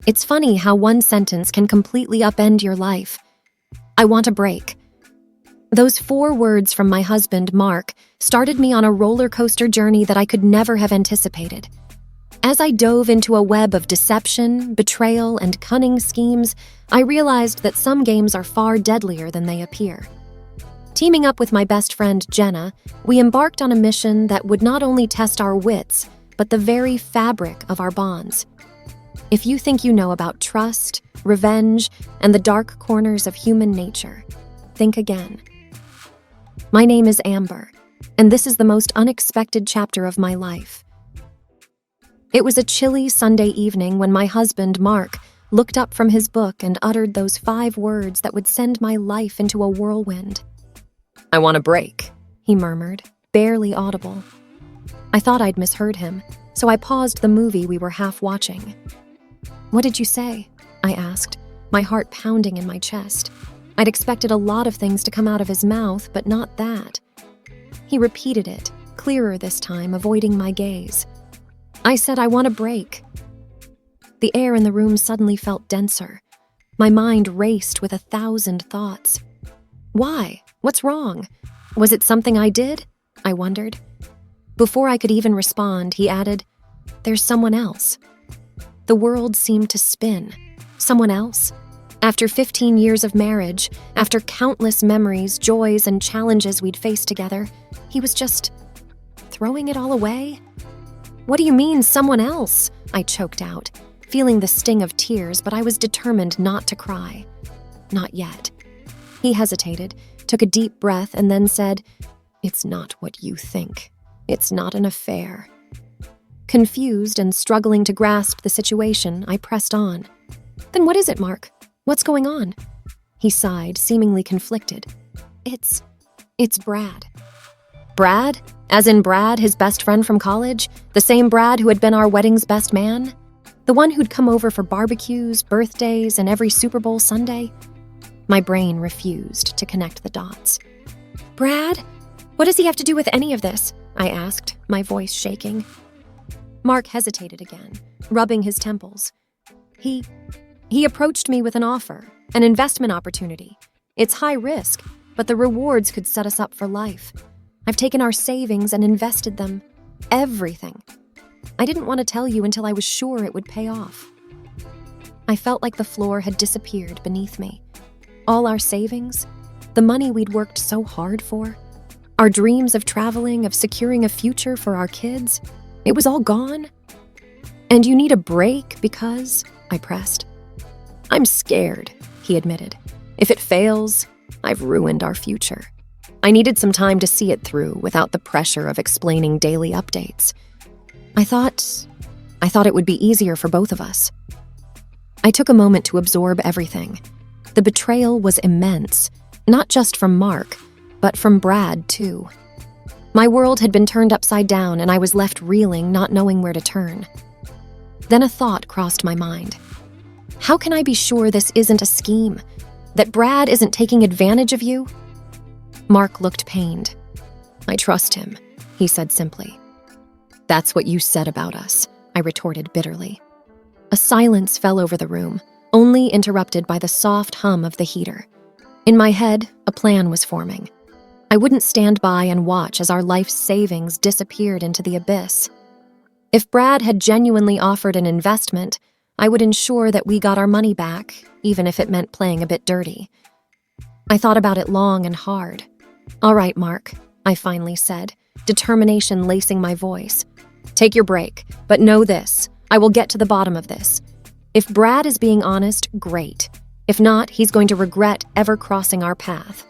It's funny how one sentence can completely upend your life. I want a break. Those 4 words from my husband, Mark, started me on a roller coaster journey that I could never have anticipated. As I dove into a web of deception, betrayal, and cunning schemes, I realized that some games are far deadlier than they appear. Teaming up with my best friend, Jenna, we embarked on a mission that would not only test our wits, but the very fabric of our bonds. If you think you know about trust, revenge, and the dark corners of human nature, think again. My name is Amber, and this is the most unexpected chapter of my life. It was a chilly Sunday evening when my husband, Mark, looked up from his book and uttered those 5 words that would send my life into a whirlwind. "I want a break," he murmured, barely audible. I thought I'd misheard him, so I paused the movie we were half watching. "What did you say?" I asked, my heart pounding in my chest. I'd expected a lot of things to come out of his mouth, but not that. He repeated it, clearer this time, avoiding my gaze. I said, "I want a break." The air in the room suddenly felt denser. My mind raced with 1,000 thoughts. Why? What's wrong? Was it something I did? I wondered. Before I could even respond, he added, "There's someone else." The world seemed to spin. Someone else? After 15 years of marriage, after countless memories, joys, and challenges we'd faced together, he was just throwing it all away? "What do you mean, someone else?" I choked out, feeling the sting of tears, but I was determined not to cry. Not yet. He hesitated, took a deep breath, and then said, "It's not what you think. It's not an affair." Confused and struggling to grasp the situation, I pressed on. "Then what is it, Mark? What's going on?" He sighed, seemingly conflicted. It's Brad." "Brad? As in Brad, his best friend from college? The same Brad who had been our wedding's best man? The one who'd come over for barbecues, birthdays, and every Super Bowl Sunday?" My brain refused to connect the dots. "Brad? What does he have to do with any of this?" I asked, my voice shaking. Mark hesitated again, rubbing his temples. He approached me with an offer, an investment opportunity. It's high risk, but the rewards could set us up for life. I've taken our savings and invested them. Everything. I didn't want to tell you until I was sure it would pay off. I felt like the floor had disappeared beneath me. All our savings, the money we'd worked so hard for, our dreams of traveling, of securing a future for our kids, it was all gone. "And you need a break because," I pressed. "I'm scared," he admitted. "If it fails, I've ruined our future. I needed some time to see it through without the pressure of explaining daily updates. I thought it would be easier for both of us." I took a moment to absorb everything. The betrayal was immense, not just from Mark, but from Brad, too. My world had been turned upside down, and I was left reeling, not knowing where to turn. Then a thought crossed my mind. How can I be sure this isn't a scheme? That Brad isn't taking advantage of you? Mark looked pained. "I trust him," he said simply. "That's what you said about us," I retorted bitterly. A silence fell over the room, only interrupted by the soft hum of the heater. In my head, a plan was forming. I wouldn't stand by and watch as our life savings disappeared into the abyss. If Brad had genuinely offered an investment, I would ensure that we got our money back, even if it meant playing a bit dirty. I thought about it long and hard. "All right, Mark," I finally said, determination lacing my voice. "Take your break, but know this, I will get to the bottom of this. If Brad is being honest, great. If not, he's going to regret ever crossing our path."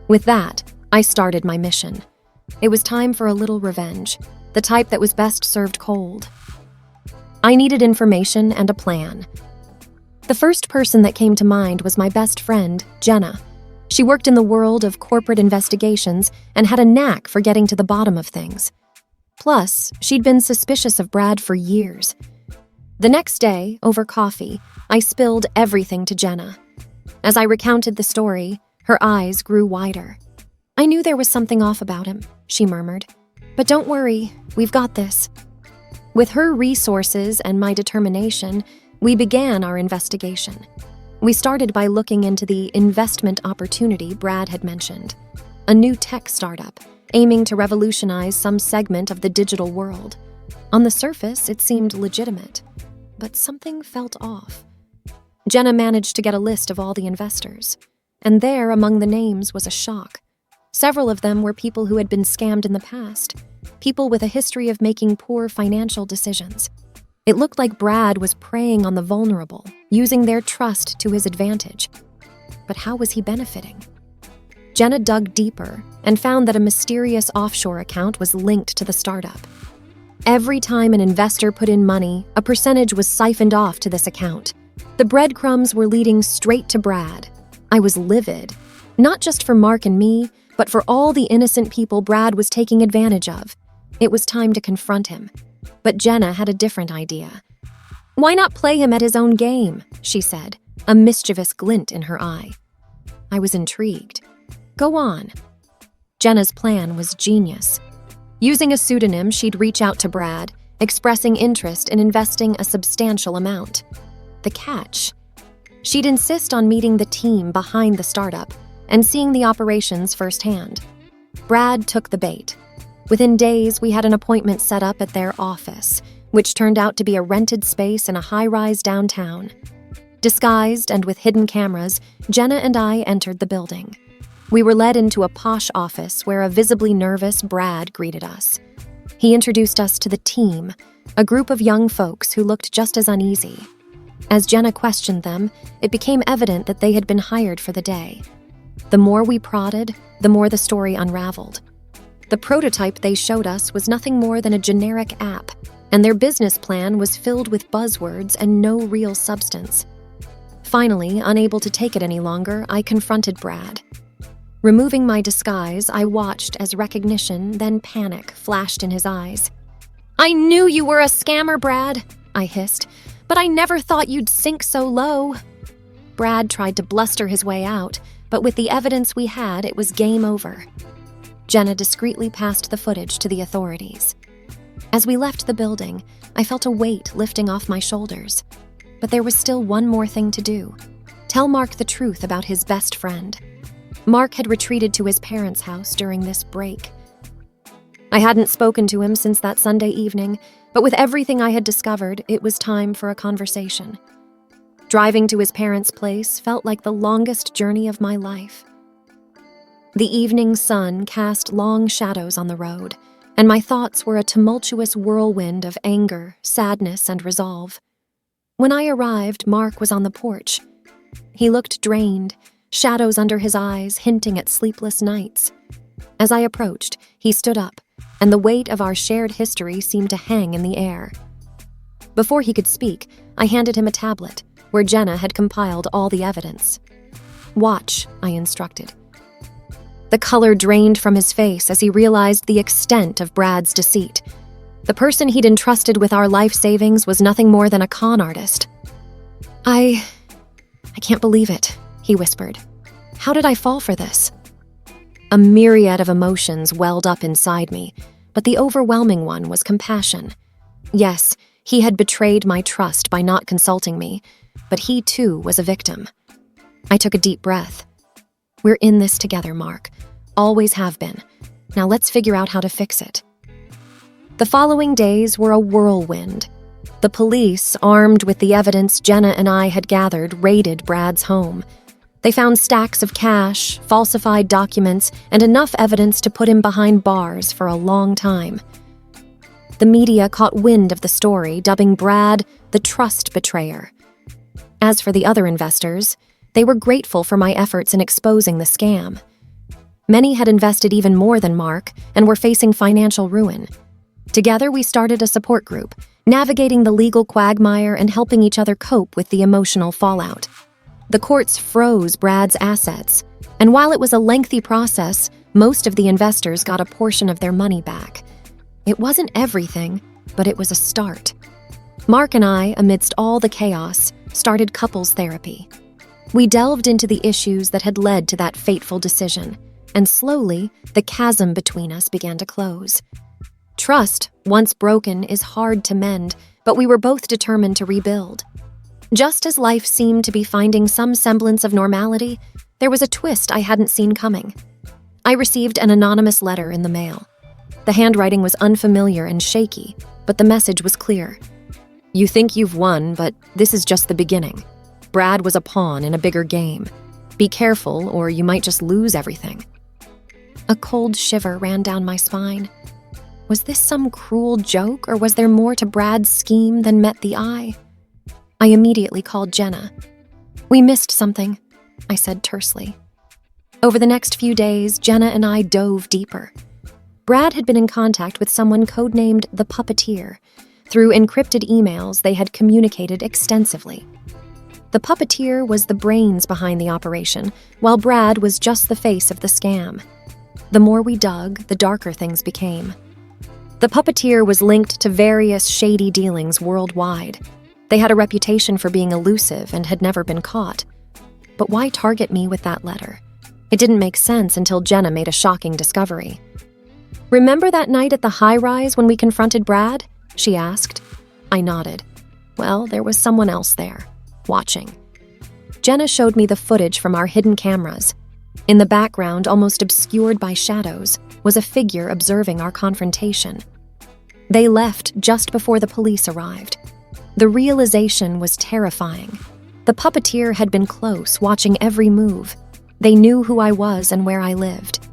With that, I started my mission. It was time for a little revenge, the type that was best served cold. I needed information and a plan. The first person that came to mind was my best friend, Jenna. She worked in the world of corporate investigations and had a knack for getting to the bottom of things. Plus, she'd been suspicious of Brad for years. The next day, over coffee, I spilled everything to Jenna. As I recounted the story, her eyes grew wider. "I knew there was something off about him," she murmured. "But don't worry, we've got this." With her resources and my determination, We began our investigation. We started by looking into the investment opportunity Brad had mentioned, a new tech startup aiming to revolutionize some segment of the digital world. On the surface, it seemed legitimate, but something felt off. Jenna managed to get a list of all the investors, and there, among the names, was a shock. Several of them were people who had been scammed in the past, people with a history of making poor financial decisions. It looked like Brad was preying on the vulnerable, using their trust to his advantage. But how was he benefiting? Jenna dug deeper and found that a mysterious offshore account was linked to the startup. Every time an investor put in money, a percentage was siphoned off to this account. The breadcrumbs were leading straight to Brad. I was livid, not just for Mark and me, but for all the innocent people Brad was taking advantage of. It was time to confront him. But Jenna had a different idea. "Why not play him at his own game?" she said, a mischievous glint in her eye. I was intrigued. "Go on." Jenna's plan was genius. Using a pseudonym, she'd reach out to Brad, expressing interest in investing a substantial amount. The catch? She'd insist on meeting the team behind the startup and seeing the operations firsthand. Brad took the bait. Within days, we had an appointment set up at their office, which turned out to be a rented space in a high-rise downtown. Disguised and with hidden cameras, Jenna and I entered the building. We were led into a posh office where a visibly nervous Brad greeted us. He introduced us to the team, a group of young folks who looked just as uneasy. As Jenna questioned them, it became evident that they had been hired for the day. The more we prodded, the more the story unraveled. The prototype they showed us was nothing more than a generic app, and their business plan was filled with buzzwords and no real substance. Finally, unable to take it any longer, I confronted Brad. Removing my disguise, I watched as recognition, then panic, flashed in his eyes. "I knew you were a scammer, Brad," I hissed, "but I never thought you'd sink so low." Brad tried to bluster his way out, but with the evidence we had, it was game over. Jenna discreetly passed the footage to the authorities. As we left the building, I felt a weight lifting off my shoulders. But there was still one more thing to do. Tell Mark the truth about his best friend. Mark had retreated to his parents' house during this break. I hadn't spoken to him since that Sunday evening, but with everything I had discovered, it was time for a conversation. Driving to his parents' place felt like the longest journey of my life. The evening sun cast long shadows on the road, and my thoughts were a tumultuous whirlwind of anger, sadness, and resolve. When I arrived, Mark was on the porch. He looked drained, shadows under his eyes hinting at sleepless nights. As I approached, he stood up, and the weight of our shared history seemed to hang in the air. Before he could speak, I handed him a tablet, where Jenna had compiled all the evidence. "Watch," I instructed. The color drained from his face as he realized the extent of Brad's deceit. The person he'd entrusted with our life savings was nothing more than a con artist. I can't believe it," he whispered. "How did I fall for this?" A myriad of emotions welled up inside me, but the overwhelming one was compassion. Yes, he had betrayed my trust by not consulting me, but he too was a victim. I took a deep breath. "We're in this together, Mark. Always have been. Now let's figure out how to fix it." The following days were a whirlwind. The police, armed with the evidence Jenna and I had gathered, raided Brad's home. They found stacks of cash, falsified documents, and enough evidence to put him behind bars for a long time. The media caught wind of the story, dubbing Brad the trust betrayer. As for the other investors, they were grateful for my efforts in exposing the scam. Many had invested even more than Mark and were facing financial ruin. Together, we started a support group, navigating the legal quagmire and helping each other cope with the emotional fallout. The courts froze Brad's assets, and while it was a lengthy process, most of the investors got a portion of their money back. It wasn't everything, but it was a start. Mark and I, amidst all the chaos, started couples therapy. We delved into the issues that had led to that fateful decision, and slowly, the chasm between us began to close. Trust, once broken, is hard to mend, but we were both determined to rebuild. Just as life seemed to be finding some semblance of normality, there was a twist I hadn't seen coming. I received an anonymous letter in the mail. The handwriting was unfamiliar and shaky, but the message was clear. You think you've won, but this is just the beginning. Brad was a pawn in a bigger game. Be careful, or you might just lose everything. A cold shiver ran down my spine. Was this some cruel joke, or was there more to Brad's scheme than met the eye? I immediately called Jenna. We missed something, I said tersely. Over the next few days, Jenna and I dove deeper. Brad had been in contact with someone codenamed the Puppeteer. Through encrypted emails, they had communicated extensively. The Puppeteer was the brains behind the operation, while Brad was just the face of the scam. The more we dug, the darker things became. The Puppeteer was linked to various shady dealings worldwide. They had a reputation for being elusive and had never been caught. But why target me with that letter? It didn't make sense until Jenna made a shocking discovery. Remember that night at the high-rise when we confronted Brad? She asked. I nodded. Well, there was someone else there, watching. Jenna showed me the footage from our hidden cameras. In the background, almost obscured by shadows, was a figure observing our confrontation. They left just before the police arrived. The realization was terrifying. The Puppeteer had been close, watching every move. They knew who I was and where I lived.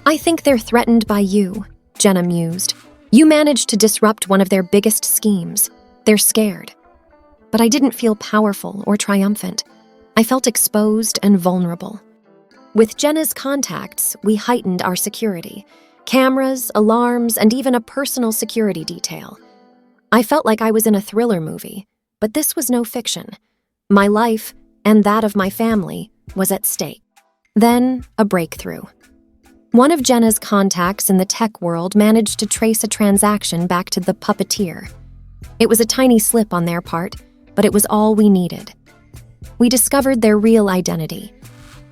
I think they're threatened by you, Jenna mused. You managed to disrupt one of their biggest schemes. They're scared. But I didn't feel powerful or triumphant. I felt exposed and vulnerable. With Jenna's contacts, we heightened our security. Cameras, alarms, and even a personal security detail. I felt like I was in a thriller movie, but this was no fiction. My life, and that of my family, was at stake. Then, a breakthrough. One of Jenna's contacts in the tech world managed to trace a transaction back to the Puppeteer. It was a tiny slip on their part, but it was all we needed. We discovered their real identity.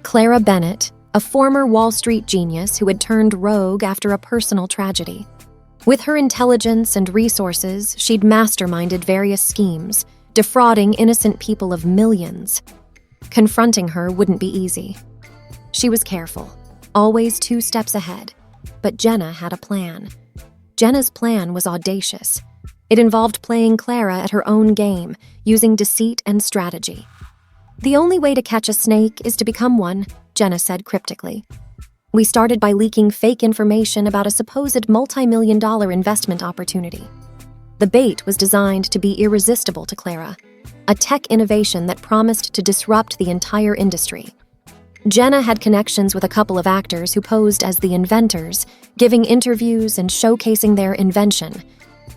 Clara Bennett, a former Wall Street genius who had turned rogue after a personal tragedy. With her intelligence and resources, she'd masterminded various schemes, defrauding innocent people of millions. Confronting her wouldn't be easy. She was careful, always 2 steps ahead. But Jenna had a plan. Jenna's plan was audacious. It involved playing Clara at her own game, using deceit and strategy. The only way to catch a snake is to become one, Jenna said cryptically. We started by leaking fake information about a supposed multi-million-dollar investment opportunity. The bait was designed to be irresistible to Clara, a tech innovation that promised to disrupt the entire industry. Jenna had connections with a couple of actors who posed as the inventors, giving interviews and showcasing their invention.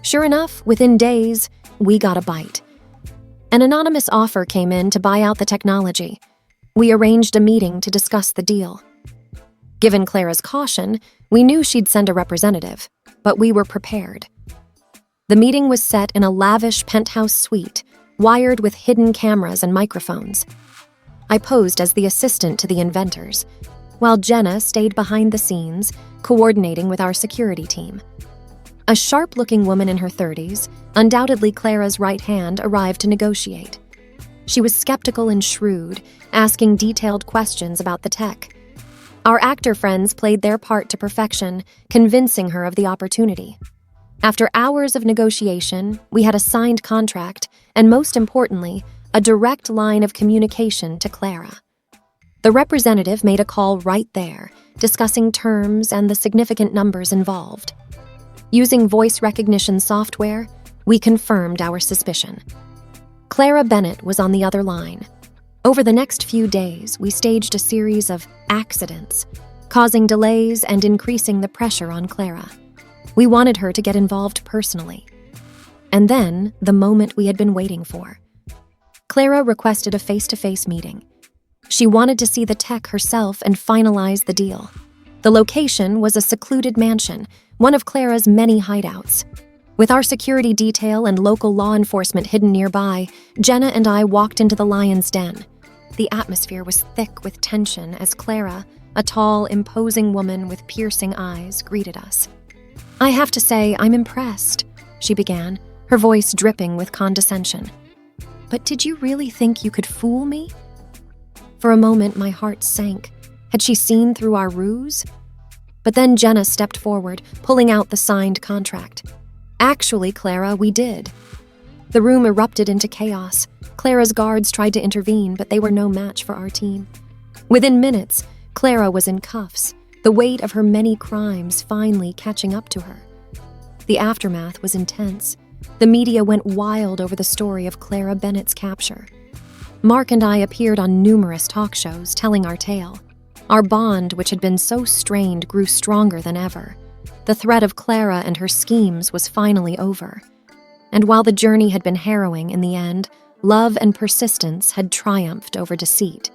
Sure enough, within days, we got a bite. An anonymous offer came in to buy out the technology. We arranged a meeting to discuss the deal. Given Clara's caution, we knew she'd send a representative, but we were prepared. The meeting was set in a lavish penthouse suite, wired with hidden cameras and microphones. I posed as the assistant to the inventors, while Jenna stayed behind the scenes, coordinating with our security team. A sharp-looking woman in her 30s, undoubtedly Clara's right hand, arrived to negotiate. She was skeptical and shrewd, asking detailed questions about the tech. Our actor friends played their part to perfection, convincing her of the opportunity. After hours of negotiation, we had a signed contract, and most importantly, a direct line of communication to Clara. The representative made a call right there, discussing terms and the significant numbers involved. Using voice recognition software, we confirmed our suspicion. Clara Bennett was on the other line. Over the next few days, we staged a series of accidents, causing delays and increasing the pressure on Clara. We wanted her to get involved personally. And then, the moment we had been waiting for. Clara requested a face-to-face meeting. She wanted to see the tech herself and finalize the deal. The location was a secluded mansion, one of Clara's many hideouts. With our security detail and local law enforcement hidden nearby, Jenna and I walked into the lion's den. The atmosphere was thick with tension as Clara, a tall, imposing woman with piercing eyes, greeted us. "I have to say, I'm impressed," she began, her voice dripping with condescension. But did you really think you could fool me? For a moment, my heart sank. Had she seen through our ruse? But then Jenna stepped forward, pulling out the signed contract. Actually, Clara, we did. The room erupted into chaos. Clara's guards tried to intervene, but they were no match for our team. Within minutes, Clara was in cuffs, the weight of her many crimes finally catching up to her. The aftermath was intense. The media went wild over the story of Clara Bennett's capture. Mark and I appeared on numerous talk shows telling our tale. Our bond, which had been so strained, grew stronger than ever. The threat of Clara and her schemes was finally over. And while the journey had been harrowing in the end, love and persistence had triumphed over deceit.